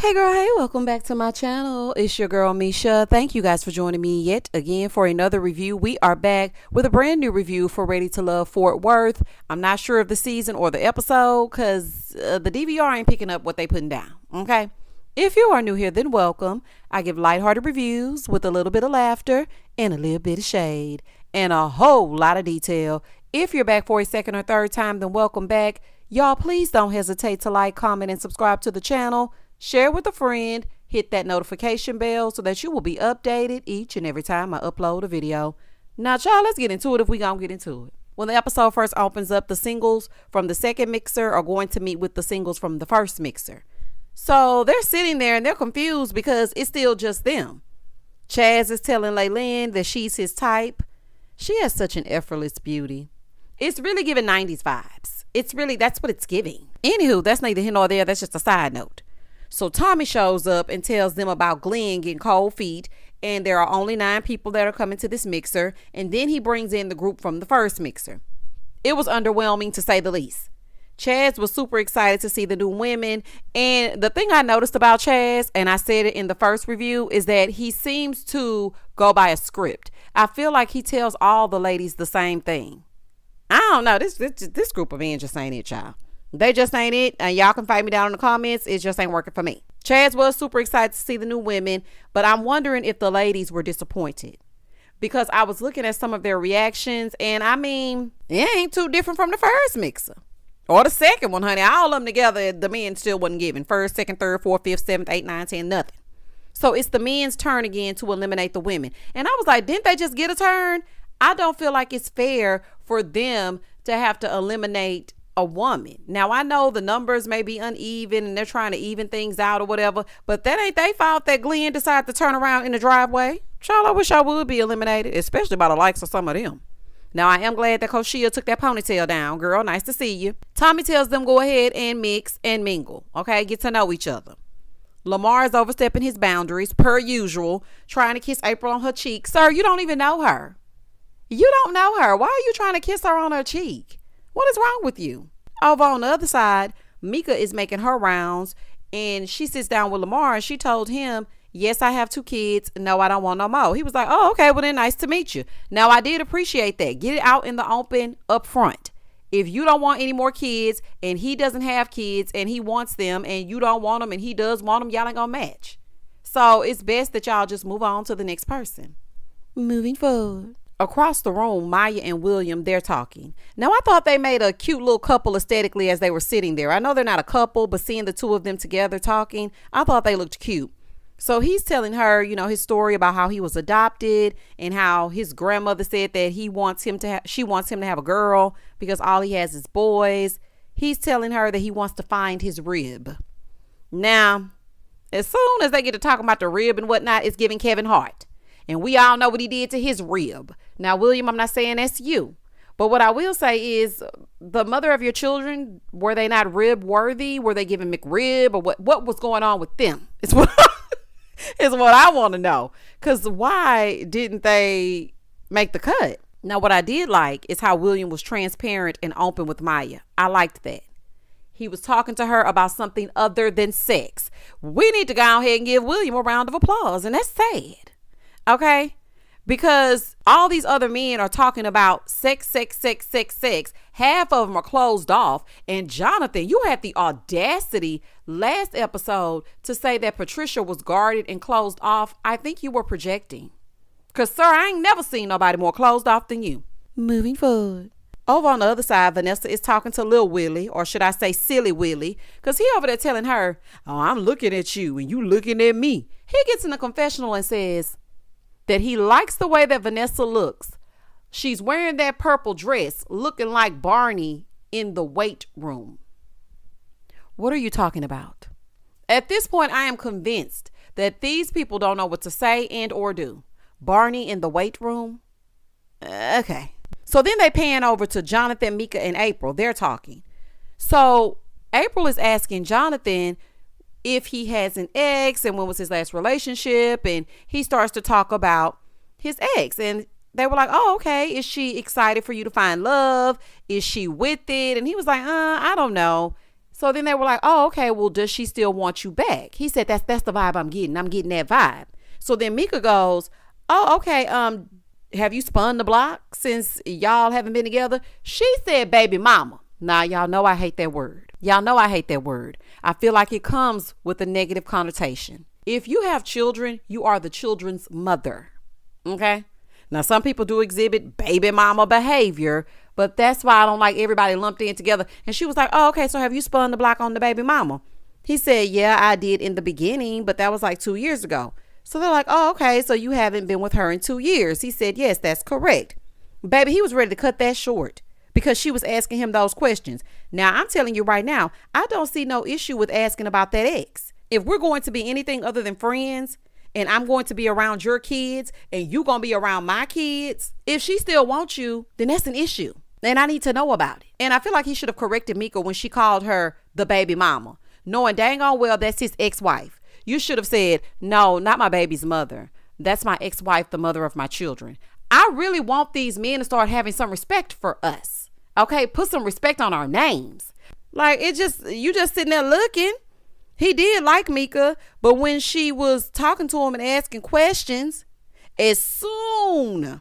Hey girl, hey, welcome back to my channel. It's your girl Misha. Thank you guys for joining me yet again for another review. We are back with a brand new review for Ready to Love Fort Worth. I'm not sure of the season or the episode because the DVR ain't picking up what they putting down, okay? If you are new here, then welcome. I give lighthearted reviews with a little bit of laughter and a little bit of shade and a whole lot of detail. If you're back for a second or third time, then welcome back. Y'all, please don't hesitate to like, comment, and subscribe to the channel. Share with a friend, hit that notification bell so that you will be updated each and every time I upload a video. Now, y'all, let's get into it if we gonna get into it. When the episode first opens up, the singles from the second mixer are going to meet with the singles from the first mixer. So they're sitting there and they're confused because it's still just them. Chaz is telling Laylin that she's his type. She has such an effortless beauty. It's really giving 90s vibes. That's what it's giving. Anywho, that's neither here nor there. That's just a side note. So Tommy shows up and tells them about Glenn getting cold feet, and there are only 9 people that are coming to this mixer, and then he brings in the group from the first mixer. It was underwhelming to say the least. Chaz was super excited to see the new women, and the thing I noticed about Chaz, and I said it in the first review, is that he seems to go by a script. I feel like he tells all the ladies the same thing. I don't know, this group of men just ain't it, y'all. They just ain't it, and y'all can fight me down in the comments. It just ain't working for me. Chaz was super excited to see the new women, but I'm wondering if the ladies were disappointed because I was looking at some of their reactions, and I mean, it ain't too different from the first mixer or the second one, honey. All of them together, the men still wasn't giving. First, second, third, fourth, fifth, seventh, eighth, nine, 10, nothing. So it's the men's turn again to eliminate the women. And I was like, didn't they just get a turn? I don't feel like it's fair for them to have to eliminate a woman. Now, I know the numbers may be uneven and they're trying to even things out or whatever, but that ain't they fault that Glenn decided to turn around in the driveway. Child, I wish I would be eliminated, especially by the likes of some of them. Now, I am glad that Coach Shea took that ponytail down. Girl, nice to see you. Tommy tells them go ahead and mix and mingle. Okay, get to know each other. Lamar is overstepping his boundaries per usual, trying to kiss April on her cheek. Sir, you don't even know her. You don't know her. Why are you trying to kiss her on her cheek? What is wrong with you? Over on the other side, Mika is making her rounds, and she sits down with Lamar, and she told him, yes, I have 2 kids. No, I don't want no more. He was like, oh, okay, well then nice to meet you. Now, I did appreciate that. Get it out in the open up front. If you don't want any more kids and he doesn't have kids and he wants them and you don't want them and he does want them, y'all ain't gonna match. So it's best that y'all just move on to the next person. Moving forward. Across the room, Maya and William, they're talking. Now, I thought they made a cute little couple aesthetically as they were sitting there. I know they're not a couple, but seeing the two of them together talking, I thought they looked cute. So he's telling her, his story about how he was adopted and how his grandmother said that she wants him to have a girl because all he has is boys. He's telling her that he wants to find his rib. Now, as soon as they get to talking about the rib and whatnot, it's giving Kevin Hart. And we all know what he did to his rib. Now, William, I'm not saying that's you. But what I will say is the mother of your children, were they not rib worthy? Were they giving McRib? Or what was going on with them? It's what I want to know. Because why didn't they make the cut? Now, what I did like is how William was transparent and open with Maya. I liked that. He was talking to her about something other than sex. We need to go ahead and give William a round of applause. And that's sad. Okay, because all these other men are talking about sex. Half of them are closed off. And Jonathan, you had the audacity last episode to say that Patricia was guarded and closed off. I think you were projecting. Because, sir, I ain't never seen nobody more closed off than you. Moving forward. Over on the other side, Vanessa is talking to Lil Willie, or should I say Silly Willie, because he over there telling her, oh, I'm looking at you and you looking at me. He gets in the confessional and says that he likes the way that Vanessa looks. She's wearing that purple dress looking like Barney in the weight room. What are you talking about? At this point, I am convinced that these people don't know what to say and or do. Barney in the weight room? Okay. So then they pan over to Jonathan, Mika, and April. They're talking. So April is asking Jonathan if he has an ex and when was his last relationship, and he starts to talk about his ex, and they were like, oh, okay, is she excited for you to find love? Is she with it? And he was like, I don't know. So then they were like, oh, okay, well, does she still want you back? He said, that's the vibe I'm getting. I'm getting that vibe. So then Mika goes, oh, okay, have you spun the block since y'all haven't been together? She said, baby mama. Now, y'all know I hate that word. Y'all know I hate that word. I feel like it comes with a negative connotation. If you have children, you are the children's mother. Okay? Now, some people do exhibit baby mama behavior, but that's why I don't like everybody lumped in together. And she was like, oh, okay, so have you spun the block on the baby mama? He said, yeah, I did in the beginning, but that was like 2 years ago. So they're like, oh, okay, so you haven't been with her in 2 years. He said, yes, that's correct. Baby, he was ready to cut that short because she was asking him those questions. Now, I'm telling you right now, I don't see no issue with asking about that ex. If we're going to be anything other than friends, and I'm going to be around your kids and you going to be around my kids, if she still wants you, then that's an issue. And I need to know about it. And I feel like he should have corrected Mika when she called her the baby mama, knowing dang on well that's his ex-wife. You should have said, no, not my baby's mother. That's my ex-wife, the mother of my children. I really want these men to start having some respect for us. Okay, put some respect on our names. Like you just sitting there looking. He did like Mika, but when she was talking to him and asking questions, as soon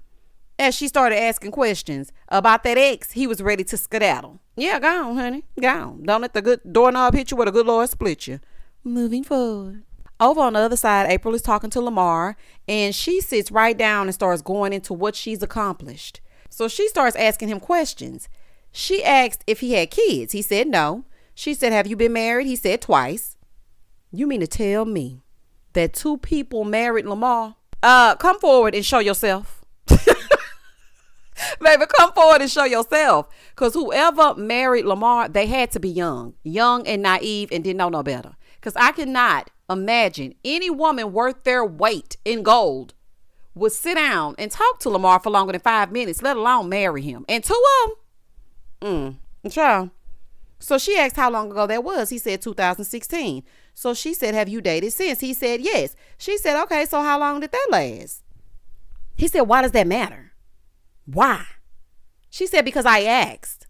as she started asking questions about that ex, he was ready to skedaddle. Yeah, go on, honey. Go on. Don't let the good doorknob hit you where the good Lord split you. Moving forward. Over on the other side, April is talking to Lamar, and she sits right down and starts going into what she's accomplished. So she starts asking him questions. She asked if he had kids. He said no. She said, have you been married? He said twice. You mean to tell me that 2 people married Lamar? Come forward and show yourself. Baby, come forward and show yourself. Because whoever married Lamar, they had to be young and naive and didn't know no better. Because I cannot imagine any woman worth their weight in gold would sit down and talk to Lamar for longer than 5 minutes, let alone marry him. And 2 of them. Child. So she asked how long ago that was. He said 2016. So she said, have you dated since? He said, yes. She said, okay, so how long did that last? He said, why does that matter? Why? She said, because I asked.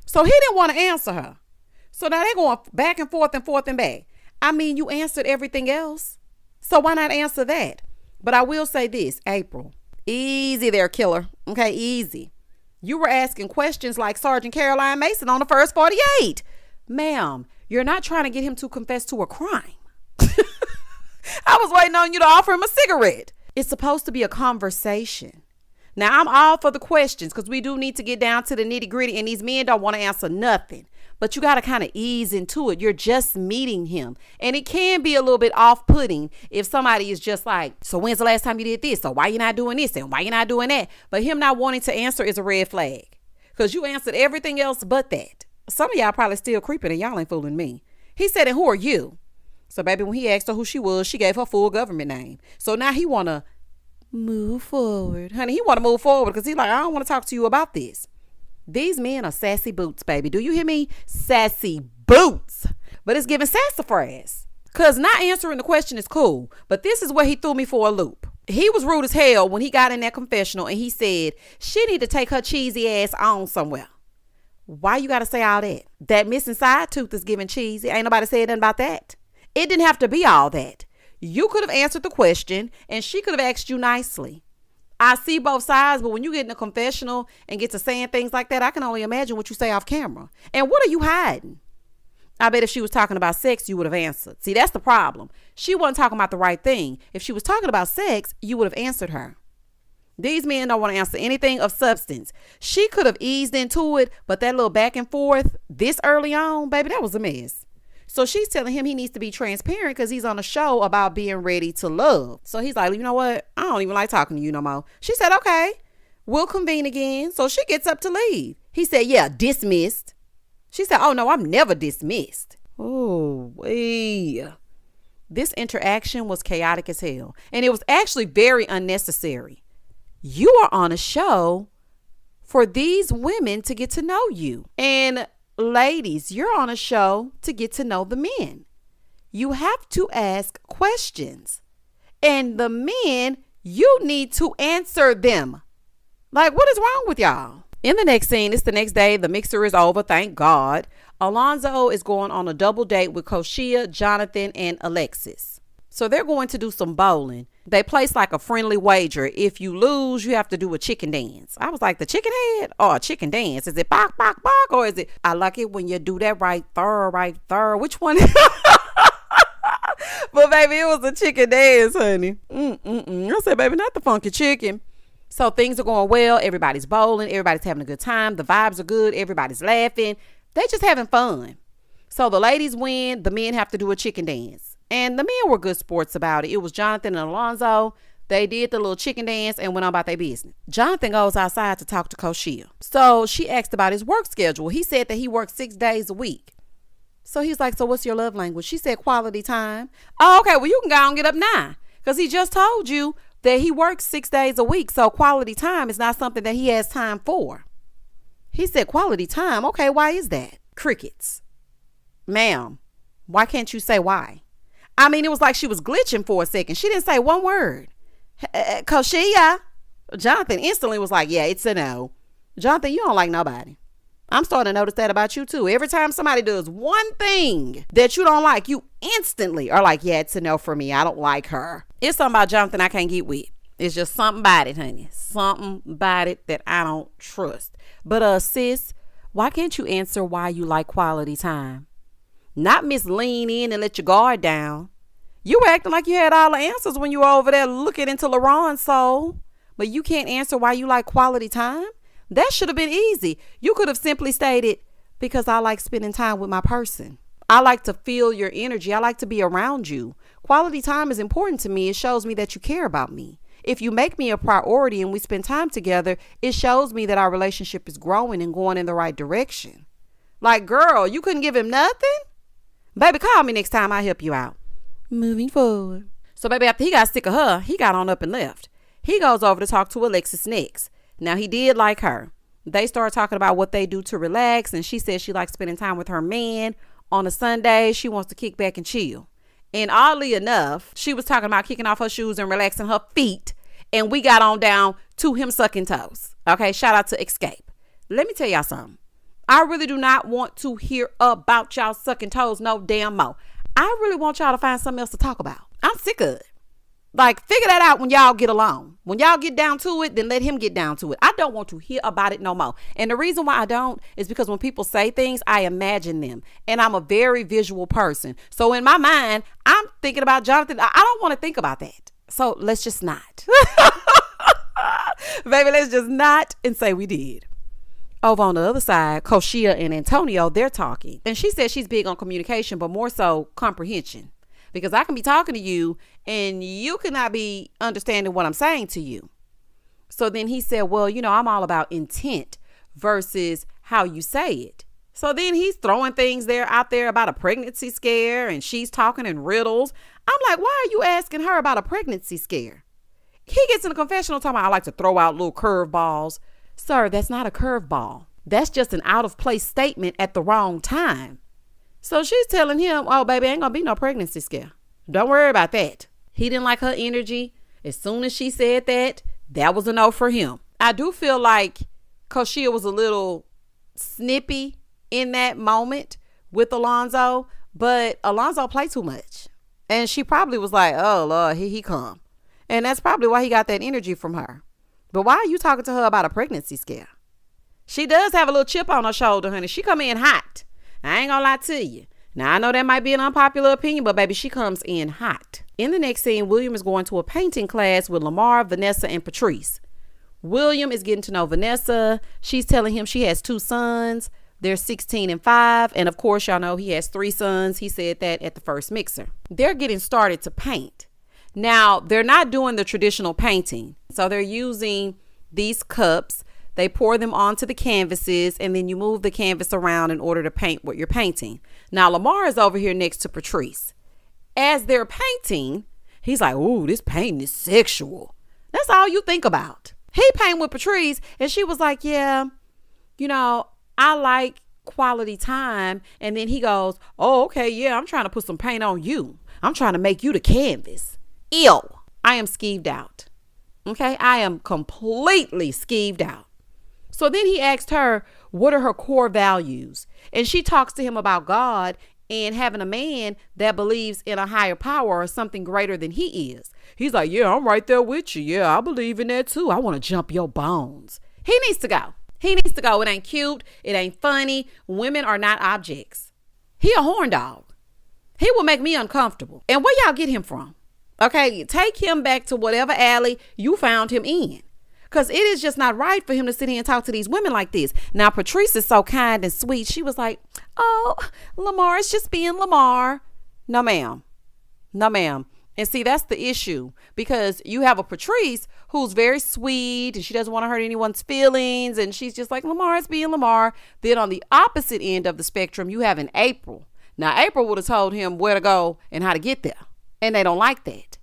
So he didn't want to answer her. So now they're going back and forth and back. I mean, you answered everything else. So why not answer that? But I will say this, April. Easy there, killer. Okay, easy. You were asking questions like Sergeant Caroline Mason on the first 48. Ma'am, you're not trying to get him to confess to a crime. I was waiting on you to offer him a cigarette. It's supposed to be a conversation. Now, I'm all for the questions because we do need to get down to the nitty gritty and these men don't want to answer nothing. But you got to kind of ease into it. You're just meeting him. And it can be a little bit off-putting if somebody is just like, so when's the last time you did this? So why you not doing this? And why you not doing that? But him not wanting to answer is a red flag. Because you answered everything else but that. Some of y'all probably still creeping and y'all ain't fooling me. He said, and who are you? So baby, when he asked her who she was, she gave her full government name. So now he want to move forward. Honey, he want to move forward because he's like, I don't want to talk to you about this. These men are sassy boots, baby. Do you hear me? Sassy boots. But it's giving sassafras. Because not answering the question is cool. But this is where he threw me for a loop. He was rude as hell when he got in that confessional and he said she need to take her cheesy ass on somewhere. Why you got to say all that? That missing side tooth is giving cheesy. Ain't nobody said nothing about that. It didn't have to be all that. You could have answered the question and she could have asked you nicely. I see both sides, but when you get in a confessional and get to saying things like that, I can only imagine what you say off camera. And what are you hiding? I bet if she was talking about sex, you would have answered. See, that's the problem. She wasn't talking about the right thing. If she was talking about sex, you would have answered her. These men don't want to answer anything of substance. She could have eased into it, but that little back and forth this early on, baby, that was a mess. So she's telling him he needs to be transparent because he's on a show about being ready to love. So he's like, you know what? I don't even like talking to you no more. She said, okay, we'll convene again. So she gets up to leave. He said, yeah, dismissed. She said, oh no, I'm never dismissed. Oh, this interaction was chaotic as hell. And it was actually very unnecessary. You are on a show for these women to get to know you. And ladies, you're on a show to get to know the men. You have to ask questions. And the men, you need to answer them. Like, what is wrong with y'all? In the next scene, it's the next day. The mixer is over, thank God. Alonzo is going on a double date with Koshia, Jonathan, and Alexis. So they're going to do some bowling. They place like a friendly wager. If you lose, you have to do a chicken dance. I was like, the chicken head or a chicken dance? Is it bok, bok, bok? Or is it, I like it when you do that right there. Which one? But baby, it was a chicken dance, honey. I said, baby, not the funky chicken. So things are going well. Everybody's bowling. Everybody's having a good time. The vibes are good. Everybody's laughing. They just having fun. So the ladies win. The men have to do a chicken dance. And the men were good sports about it. It was Jonathan and Alonzo. They did the little chicken dance and went on about their business. Jonathan goes outside to talk to Koshia. So she asked about his work schedule. He said that he works 6 days a week. So he's like, so what's your love language? She said quality time. Oh, okay, well, you can go and get up now. Because he just told you that he works 6 days a week. So quality time is not something that he has time for. He said quality time. Okay, why is that? Crickets. Ma'am, why can't you say why? I mean, it was like she was glitching for a second. She didn't say one word. Koshia. Jonathan instantly was like, yeah, it's a no. Jonathan, you don't like nobody. I'm starting to notice that about you too. Every time somebody does one thing that you don't like, you instantly are like, yeah, it's a no for me. I don't like her. It's something about Jonathan I can't get with. It's just something about it, honey. Something about it that I don't trust. But sis, why can't you answer why you like quality time? Not Miss lean in and let your guard down. You were acting like you had all the answers when you were over there looking into LaRon's soul. But you can't answer why you like quality time? That should have been easy. You could have simply stated, because I like spending time with my person. I like to feel your energy. I like to be around you. Quality time is important to me. It shows me that you care about me. If you make me a priority and we spend time together, it shows me that our relationship is growing and going in the right direction. Like, girl, you couldn't give him nothing? Baby, call me next time. I'll help you out. Moving forward. So, baby, after he got sick of her, he got on up and left. He goes over to talk to Alexis next. Now, he did like her. They started talking about what they do to relax, and she said she likes spending time with her man. On a Sunday, she wants to kick back and chill. And oddly enough, she was talking about kicking off her shoes and relaxing her feet, and we got on down to him sucking toes. Okay, shout out to Escape. Let me tell y'all something. I really do not want to hear about y'all sucking toes no damn more. I really want y'all to find something else to talk about. I'm sick of it. Like, figure that out when y'all get along. When y'all get down to it, then let him get down to it. I don't want to hear about it no more. And the reason why I don't is because when people say things, I imagine them. And I'm a very visual person. So in my mind, I'm thinking about Jonathan. I don't want to think about that. So let's just not. Baby, let's just not and say we did. Over on the other side, Koshia and Antonio, they're talking. And she says she's big on communication, but more so comprehension. Because I can be talking to you and you cannot be understanding what I'm saying to you. So then he said, well, you know, I'm all about intent versus how you say it. So then he's throwing things out there about a pregnancy scare, and she's talking in riddles. I'm like, why are you asking her about a pregnancy scare? He gets in a confessional talking about, I like to throw out little curveballs. Sir, that's not a curveball. That's just an out of place statement at the wrong time. So she's telling him, oh, baby, ain't gonna be no pregnancy scare. Don't worry about that. He didn't like her energy. As soon as she said that, that was a no for him. I do feel like Koshia was a little snippy in that moment with Alonzo, but Alonzo played too much. And she probably was like, oh, Lord, here he come. And that's probably why he got that energy from her. But why are you talking to her about a pregnancy scare? She does have a little chip on her shoulder, honey. She come in hot. I ain't gonna lie to you. Now, I know that might be an unpopular opinion, but baby, she comes in hot. In the next scene, William is going to a painting class with Lamar, Vanessa, and Patrice. William is getting to know Vanessa. She's telling him she has 2 sons. They're 16 and 5. And of course, y'all know he has 3 sons. He said that at the first mixer. They're getting started to paint. Now, they're not doing the traditional painting. So they're using these cups. They pour them onto the canvases, and then you move the canvas around in order to paint what you're painting. Now, Lamar is over here next to Patrice. As they're painting, he's like, ooh, this painting is sexual. That's all you think about. He painted with Patrice, and she was like, yeah, you know, I like quality time. And then he goes, oh, okay, yeah, I'm trying to put some paint on you. I'm trying to make you the canvas. Ew. I am skeeved out. Okay, I am completely skeeved out. So then he asked her, what are her core values? And she talks to him about God and having a man that believes in a higher power or something greater than he is. He's like, yeah, I'm right there with you. Yeah, I believe in that too. I want to jump your bones. He needs to go. He needs to go. It ain't cute. It ain't funny. Women are not objects. He a horn dog. He will make me uncomfortable. And where y'all get him from? Okay, take him back to whatever alley you found him in. Because it is just not right for him to sit here and talk to these women like this. Now, Patrice is so kind and sweet. She was like, oh, Lamar is just being Lamar. No, ma'am. No, ma'am. And see, that's the issue. Because you have a Patrice who's very sweet and she doesn't want to hurt anyone's feelings. And she's just like, Lamar is being Lamar. Then on the opposite end of the spectrum, you have an April. Now, April would have told him where to go and how to get there. And they don't like that.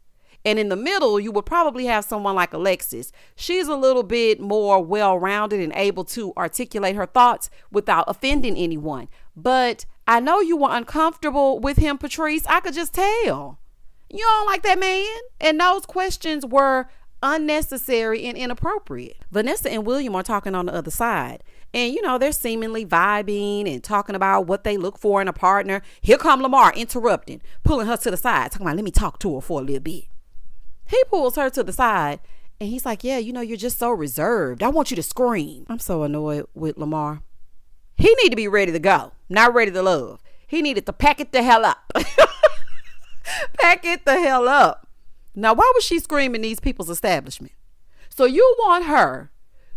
And in the middle, you would probably have someone like Alexis. She's a little bit more well-rounded and able to articulate her thoughts without offending anyone. But I know you were uncomfortable with him, Patrice. I could just tell. You don't like that man. And those questions were unnecessary and inappropriate. Vanessa and William are talking on the other side. And, you know, they're seemingly vibing and talking about what they look for in a partner. Here come Lamar interrupting, pulling her to the side, talking about, let me talk to her for a little bit. He pulls her to the side and he's like, yeah, you know, you're just so reserved. I want you to scream. I'm so annoyed with Lamar. He need to be ready to go, not ready to love. He needed to pack it the hell up. Pack it the hell up. Now, why was she screaming these people's establishment? So you want her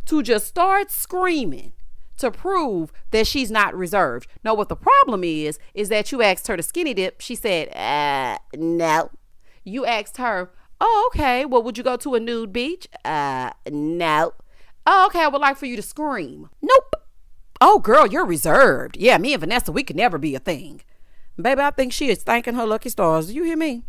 to just start screaming to prove that she's not reserved. Now, what the problem is that you asked her to skinny dip. She said, no. You asked her, oh, okay. Well, would you go to a nude beach? No. Oh, okay. I would like for you to scream. Nope. Oh, girl, you're reserved. Yeah, me and Vanessa, we could never be a thing. Baby, I think she is thanking her lucky stars. Do you hear me?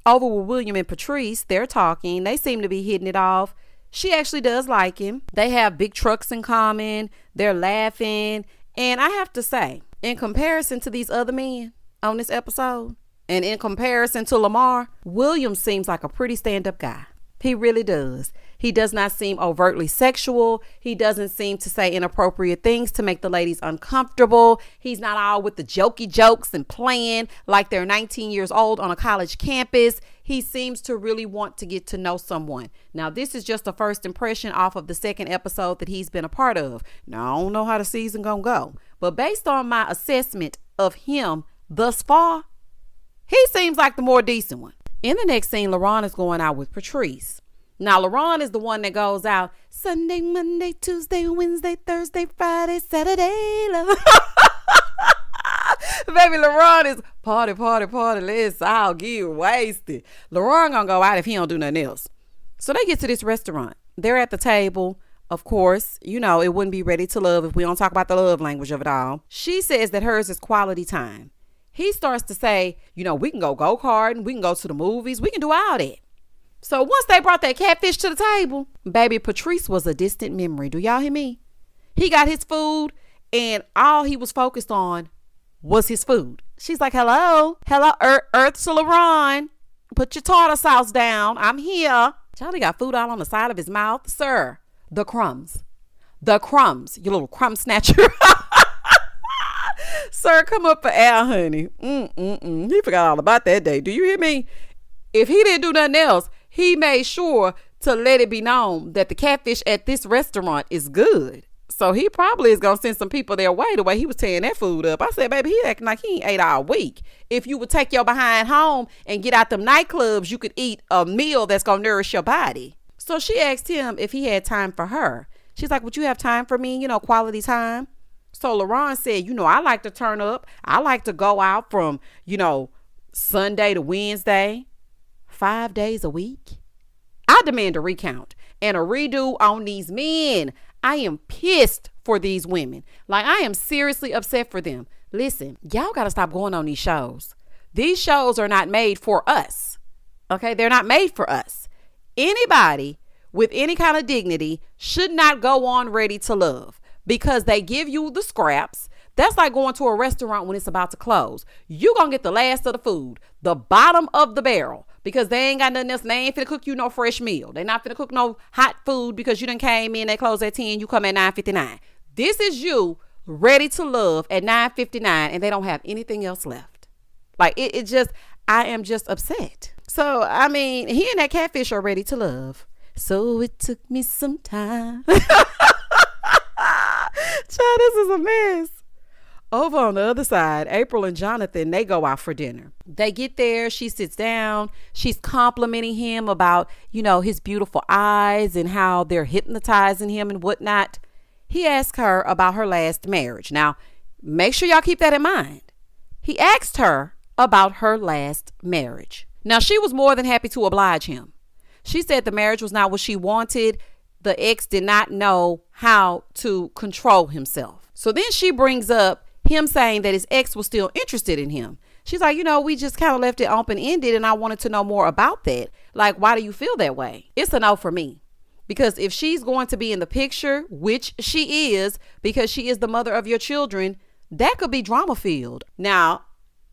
Over with William and Patrice, they're talking. They seem to be hitting it off. She actually does like him. They have big trucks in common. They're laughing. And I have to say, in comparison to these other men on this episode, and in comparison to Lamar, William seems like a pretty stand-up guy. He really does. He does not seem overtly sexual. He doesn't seem to say inappropriate things to make the ladies uncomfortable. He's not all with the jokey jokes and playing like they're 19 years old on a college campus. He seems to really want to get to know someone. Now, this is just a first impression off of the second episode that he's been a part of. Now, I don't know how the season gonna go, but based on my assessment of him thus far, he seems like the more decent one. In the next scene, LaRon is going out with Patrice. Now, LaRon is the one that goes out Sunday, Monday, Tuesday, Wednesday, Thursday, Friday, Saturday. Baby, LaRon is party, let's all get wasted. LaRon gonna go out if he don't do nothing else. So they get to this restaurant. They're at the table. Of course, you know, it wouldn't be ready to love if we don't talk about the love language of it all. She says that hers is quality time. He starts to say, you know, we can go go-karting, we can go to the movies, we can do all that. So once they brought that catfish to the table, baby, Patrice was a distant memory. Do y'all hear me? He got his food and all he was focused on was his food. She's like, hello, Ursula Ron, put your tartar sauce down. I'm here. Charlie got food all on the side of his mouth. Sir, the crumbs, you little crumb snatcher. Sir, come up for air, honey. He forgot all about that day. Do you hear me? If he didn't do nothing else, he made sure to let it be known that the catfish at this restaurant is good. So he probably is going to send some people their way the way he was tearing that food up. I said, baby, he acting like he ain't ate all week. If you would take your behind home and get out them nightclubs, you could eat a meal that's going to nourish your body. So she asked him if he had time for her. She's like, would you have time for me? You know, quality time. So LaRon said, you know, I like to turn up. I like to go out from, you know, Sunday to Wednesday, 5 days a week. I demand a recount and a redo on these men. I am pissed for these women. Like, I am seriously upset for them. Listen, y'all got to stop going on these shows. These shows are not made for us. Okay, they're not made for us. Anybody with any kind of dignity should not go on Ready to Love because they give you the scraps. That's like going to a restaurant when it's about to close. You're going to get the last of the food, the bottom of the barrel, because they ain't got nothing else. And they ain't finna cook you no fresh meal. They not finna cook no hot food because you done came in, they close at 10, you come at 9:59. This is you ready to love at 9:59 and they don't have anything else left. Like it just, I am just upset. So, I mean, he and that catfish are ready to love. So it took me some time. Child, this is a mess. Over on the other side, April and Jonathan, they go out for dinner. They get there. She sits down. She's complimenting him about, his beautiful eyes and how they're hypnotizing him and whatnot. He asked her about her last marriage. Now, make sure y'all keep that in mind. He asked her about her last marriage. Now, she was more than happy to oblige him. She said the marriage was not what she wanted. The ex did not know how to control himself. So then she brings up him saying that his ex was still interested in him. She's like, we just kind of left it open-ended and I wanted to know more about that. Like, why do you feel that way? It's a no for me. Because if she's going to be in the picture, which she is, because she is the mother of your children, that could be drama filled. Now,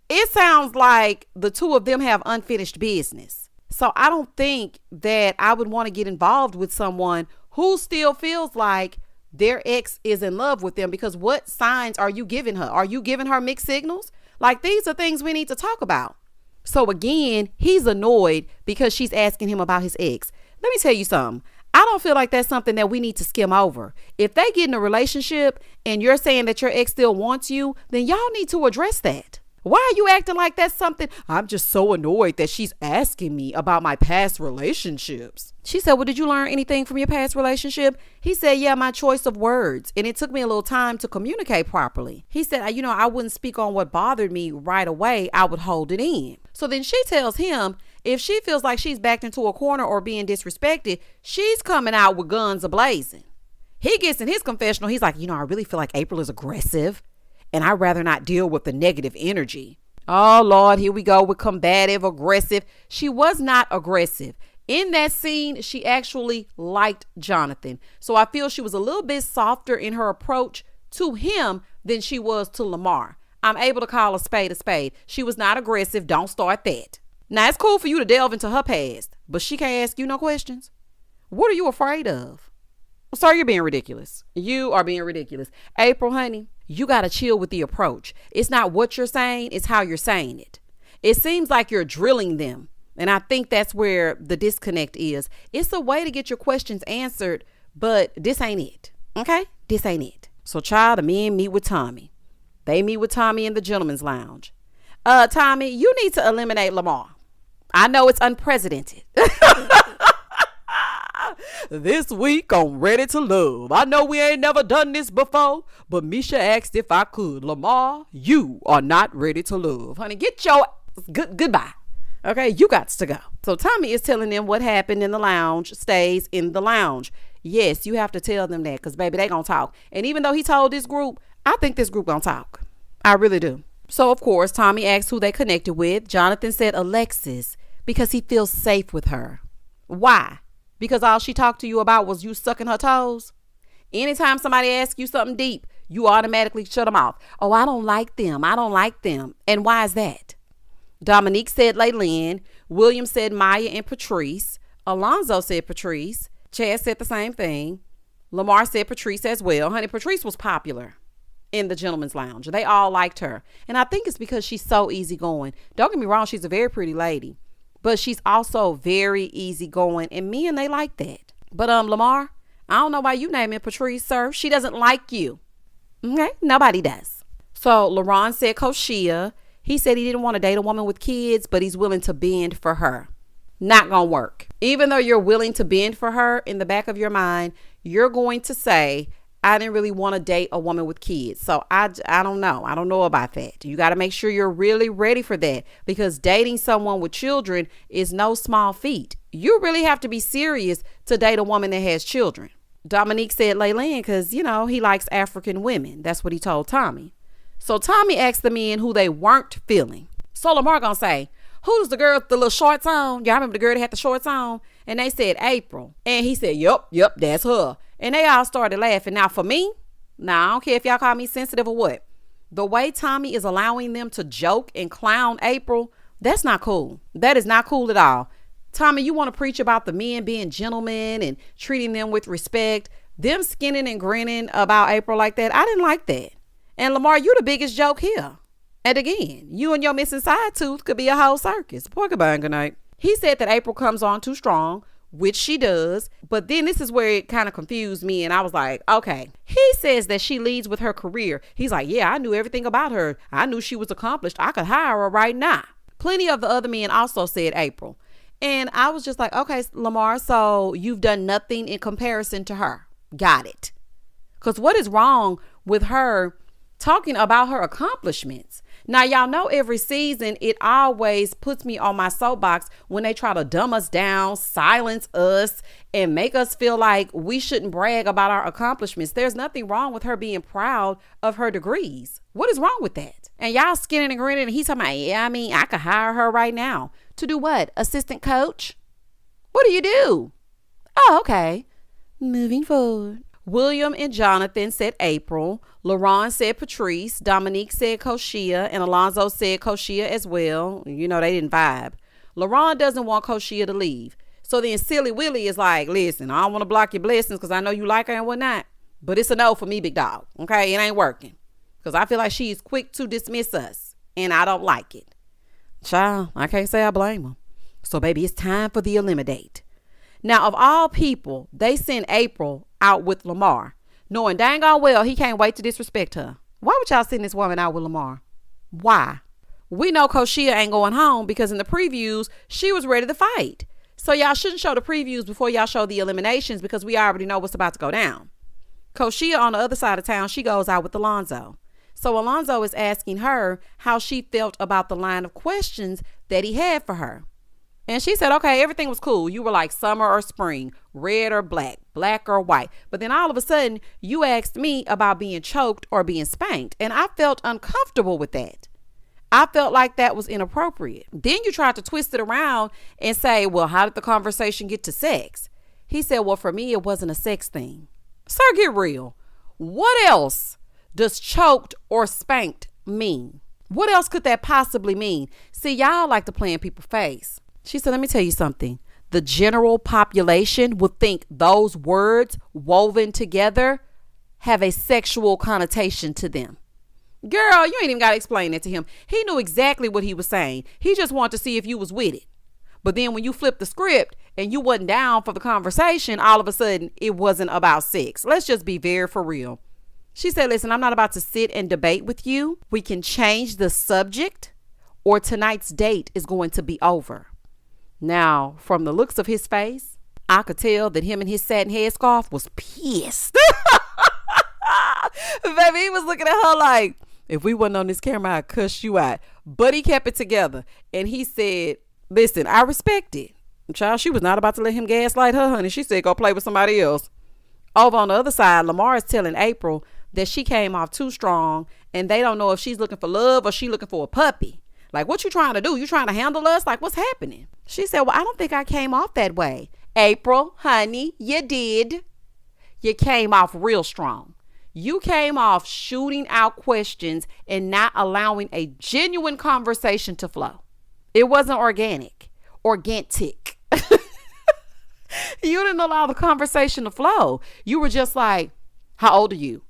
it sounds like the two of them have unfinished business. So I don't think that I would want to get involved with someone who still feels like their ex is in love with them, because what signs are you giving her? Are you giving her mixed signals? Like, these are things we need to talk about. So again, he's annoyed because she's asking him about his ex. Let me tell you something. I don't feel like that's something that we need to skim over. If they get in a relationship and you're saying that your ex still wants you, then y'all need to address that. Why are you acting like that's something? I'm just so annoyed that she's asking me about my past relationships. She said, well, did you learn anything from your past relationship? He said, yeah, my choice of words. And it took me a little time to communicate properly. He said, I wouldn't speak on what bothered me right away. I would hold it in. So then she tells him if she feels like she's backed into a corner or being disrespected, she's coming out with guns a-blazing. He gets in his confessional. He's like, I really feel like April is aggressive. And I'd rather not deal with the negative energy. Oh, Lord, here we go with combative, aggressive. She was not aggressive. In that scene, she actually liked Jonathan. So I feel she was a little bit softer in her approach to him than she was to Lamar. I'm able to call a spade a spade. She was not aggressive. Don't start that. Now, it's cool for you to delve into her past, but she can't ask you no questions. What are you afraid of? Sorry, you're being ridiculous. You are being ridiculous. April, honey, you got to chill with the approach. It's not what you're saying, it's how you're saying it. It seems like you're drilling them. And I think that's where the disconnect is. It's a way to get your questions answered, but this ain't it. Okay? This ain't it. So, child, the men meet with Tommy. They meet with Tommy in the gentleman's lounge. Tommy, you need to eliminate Lamar. I know it's unprecedented. This week on Ready to Love. I know we ain't never done this before, but Misha asked if I could. Lamar, you are not ready to love. Honey, get your goodbye. Okay, you got to go. So Tommy is telling them what happened in the lounge stays in the lounge. Yes, you have to tell them that because, baby, they gonna talk. And even though he told this group, I think this group gonna talk. I really do. So, of course, Tommy asked who they connected with. Jonathan said Alexis because he feels safe with her. Why? Because all she talked to you about was you sucking her toes. Anytime somebody asks you something deep, you automatically shut them off. Oh, I don't like them. I don't like them. And why is that? Dominique said Laylin. William said Maya and Patrice. Alonzo said Patrice. Chad said the same thing. Lamar said Patrice as well. Honey, Patrice was popular in the gentleman's lounge. They all liked her. And I think it's because she's so easygoing. Don't get me wrong. She's a very pretty lady. But she's also very easygoing, and men, they like that. But Lamar, I don't know why you naming Patrice, sir. She doesn't like you. Okay, nobody does. So LaRon said Koshia. He said he didn't want to date a woman with kids, but he's willing to bend for her. Not gonna work. Even though you're willing to bend for her, in the back of your mind, you're going to say, I didn't really want to date a woman with kids. So I don't know. I don't know about that. You got to make sure you're really ready for that, because dating someone with children is no small feat. You really have to be serious to date a woman that has children. Dominique said Laylin because, he likes African women. That's what he told Tommy. So Tommy asked the men who they weren't feeling. So Lamar gonna say, who's the girl with the little shorts on? Y'all remember the girl that had the shorts on? And they said April. And he said, yep, that's her. And they all started laughing. Now, for me, I don't care if y'all call me sensitive or what. The way Tommy is allowing them to joke and clown April, That's not cool. That is not cool at all. Tommy, you want to preach about the men being gentlemen and treating them with respect. Them skinning and grinning about April like that, I didn't like that. And Lamar, you the biggest joke here. And again, you and your missing side tooth could be a whole circus. Porcupine, good night. He said that April comes on too strong, which she does. But then this is where it kind of confused me. And I was like, okay. He says that she leads with her career. He's like, yeah, I knew everything about her. I knew she was accomplished. I could hire her right now. Plenty of the other men also said April. And I was just like, okay, Lamar, so you've done nothing in comparison to her. Got it. Because what is wrong with her talking about her accomplishments? Now, y'all know every season, it always puts me on my soapbox when they try to dumb us down, silence us, and make us feel like we shouldn't brag about our accomplishments. There's nothing wrong with her being proud of her degrees. What is wrong with that? And y'all skinning and grinning, and he's talking about, yeah, I mean, I could hire her right now. To do what? Assistant coach? What do you do? Oh, okay. Moving forward. William and Jonathan said April. LaRon said Patrice. Dominique said Koshia. And Alonzo said Koshia as well. You know, they didn't vibe. LaRon doesn't want Koshia to leave. So then Silly Willie is like, listen, I don't want to block your blessings because I know you like her and whatnot. But it's a no for me, big dog. Okay, it ain't working. Because I feel like she's quick to dismiss us. And I don't like it. Child, I can't say I blame her. So, baby, it's time for the eliminate. Now, of all people, they sent April out with Lamar, knowing dang on well he can't wait to disrespect her. Why would y'all send this woman out with Lamar? Why? We know Koshia ain't going home because in the previews, she was ready to fight. So y'all shouldn't show the previews before y'all show the eliminations because we already know what's about to go down. Koshia on the other side of town, she goes out with Alonzo. So Alonzo is asking her how she felt about the line of questions that he had for her. And she said, okay, everything was cool. You were like summer or spring, red or black, black or white. But then all of a sudden, you asked me about being choked or being spanked. And I felt uncomfortable with that. I felt like that was inappropriate. Then you tried to twist it around and say, well, how did the conversation get to sex? He said, well, for me, it wasn't a sex thing. Sir, get real. What else does choked or spanked mean? What else could that possibly mean? See, y'all like to play in people's face. She said, let me tell you something. The general population would think those words woven together have a sexual connotation to them. Girl, you ain't even got to explain that to him. He knew exactly what he was saying. He just wanted to see if you was with it. But then when you flipped the script and you wasn't down for the conversation, all of a sudden it wasn't about sex. Let's just be very for real. She said, listen, I'm not about to sit and debate with you. We can change the subject or tonight's date is going to be over. Now, from the looks of his face, I could tell that him and his satin headscarf was pissed. Baby, he was looking at her like, if we wasn't on this camera, I'd cuss you out. But he kept it together. And he said, listen, I respect it. Child, she was not about to let him gaslight her, honey. She said, go play with somebody else. Over on the other side, Lamar is telling April that she came off too strong and they don't know if she's looking for love or she looking for a puppy. Like, what you trying to do? You trying to handle us? Like, what's happening? She said, well, I don't think I came off that way. April, honey, you did. You came off real strong. You came off shooting out questions and not allowing a genuine conversation to flow. It wasn't organic. Organic. You didn't allow the conversation to flow. You were just like, how old are you?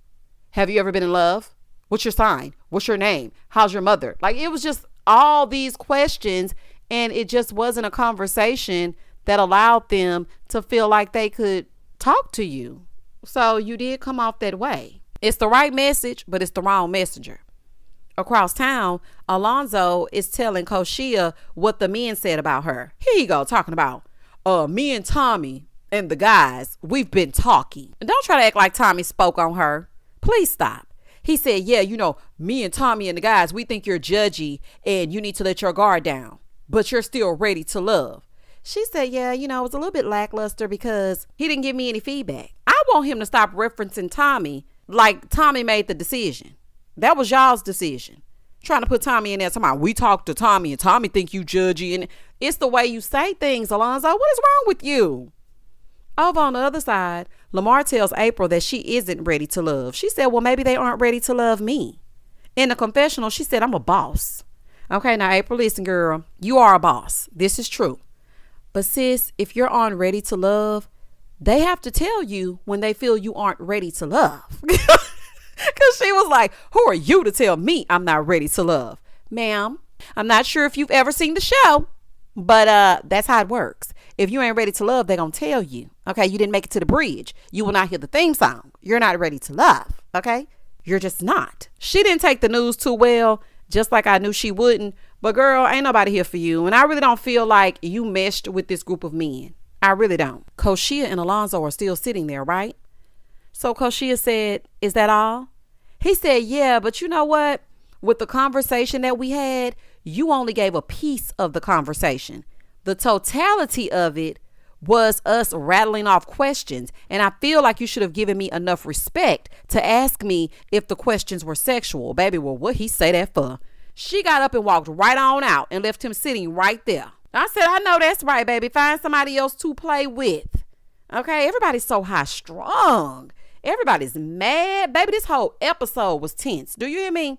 Have you ever been in love? What's your sign? What's your name? How's your mother? Like, it was just all these questions, and it just wasn't a conversation that allowed them to feel like they could talk to you. So you did come off that way. It's the right message, but it's the wrong messenger. Across town, Alonzo is telling Koshia what the men said about her. Here you go, talking about, me and Tommy and the guys, we've been talking. And don't try to act like Tommy spoke on her. Please stop. He said, yeah, you know, me and Tommy and the guys, we think you're judgy and you need to let your guard down, but you're still ready to love. She said, yeah, you know, it was a little bit lackluster because he didn't give me any feedback. I want him to stop referencing Tommy like Tommy made the decision. That was y'all's decision. Trying to put Tommy in there. Somebody, we talked to Tommy and Tommy think you judgy. And it's the way you say things, Alonzo. What is wrong with you? Over on the other side, Lamar tells April that she isn't ready to love. She said, well, maybe they aren't ready to love me. In the confessional, she said, I'm a boss. Okay, now April, listen, girl, you are a boss. This is true. But sis, if you're on Ready to Love, they have to tell you when they feel you aren't ready to love. Because she was like, who are you to tell me I'm not ready to love? Ma'am, I'm not sure if you've ever seen the show, but that's how it works. If you ain't ready to love, they're going to tell you. Okay, you didn't make it to the bridge. You will not hear the theme song. You're not ready to love. Okay, you're just not. She didn't take the news too well, just like I knew she wouldn't. But girl, ain't nobody here for you. And I really don't feel like you meshed with this group of men. I really don't. Koshia and Alonzo are still sitting there, right? So Koshia said, is that all? He said, yeah, but you know what? With the conversation that we had, you only gave a piece of the conversation. The totality of it was us rattling off questions. And I feel like you should have given me enough respect to ask me if the questions were sexual. Baby, well, what he say that for? She got up and walked right on out and left him sitting right there. I said, I know that's right, baby. Find somebody else to play with. Okay, everybody's so high strung. Everybody's mad. Baby, this whole episode was tense. Do you hear me?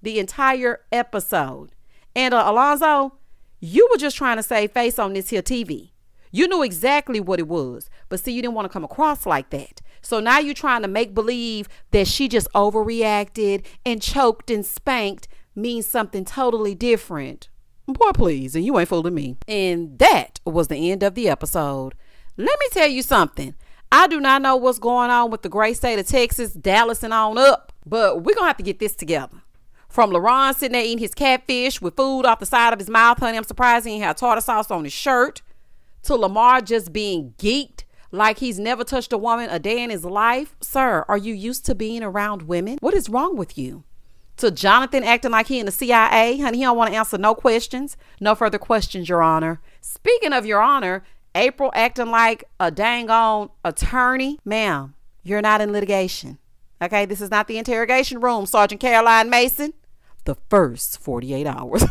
The entire episode. And Alonzo, you were just trying to save face on this here TV. You knew exactly what it was. But see, you didn't want to come across like that. So now you're trying to make believe that she just overreacted and choked and spanked means something totally different. Boy, please. And you ain't fooling me. And that was the end of the episode. Let me tell you something. I do not know what's going on with the great state of Texas, Dallas and on up, but we're going to have to get this together. From LaRon sitting there eating his catfish with food off the side of his mouth, honey, I'm surprised he ain't had tartar sauce on his shirt, to Lamar just being geeked like he's never touched a woman a day in his life. Sir, are you used to being around women? What is wrong with you? To Jonathan acting like he in the CIA, honey, he don't want to answer no questions. No further questions, Your Honor. Speaking of Your Honor, April acting like a dang on attorney. Ma'am, you're not in litigation. Okay, this is not the interrogation room, Sergeant Caroline Mason. The first 48 hours.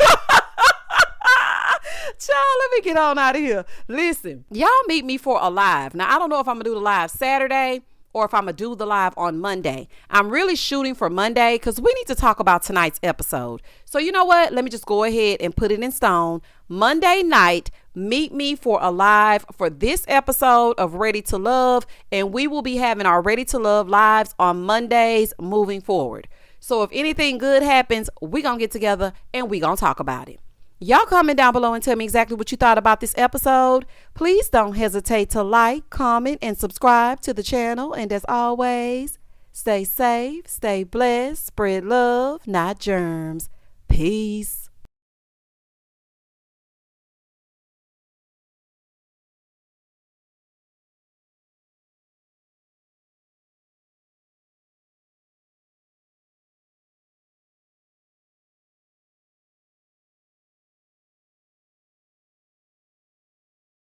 Child, let me get on out of here. Listen, y'all meet me for a live. Now, I don't know if I'm going to do the live Saturday or if I'm going to do the live on Monday. I'm really shooting for Monday because we need to talk about tonight's episode. So you know what? Let me just go ahead and put it in stone. Monday night, meet me for a live for this episode of Ready to Love. And we will be having our Ready to Love lives on Mondays moving forward. So if anything good happens, we're going to get together and we're going to talk about it. Y'all comment down below and tell me exactly what you thought about this episode. Please don't hesitate to like, comment, and subscribe to the channel. And as always, stay safe, stay blessed, spread love, not germs. Peace.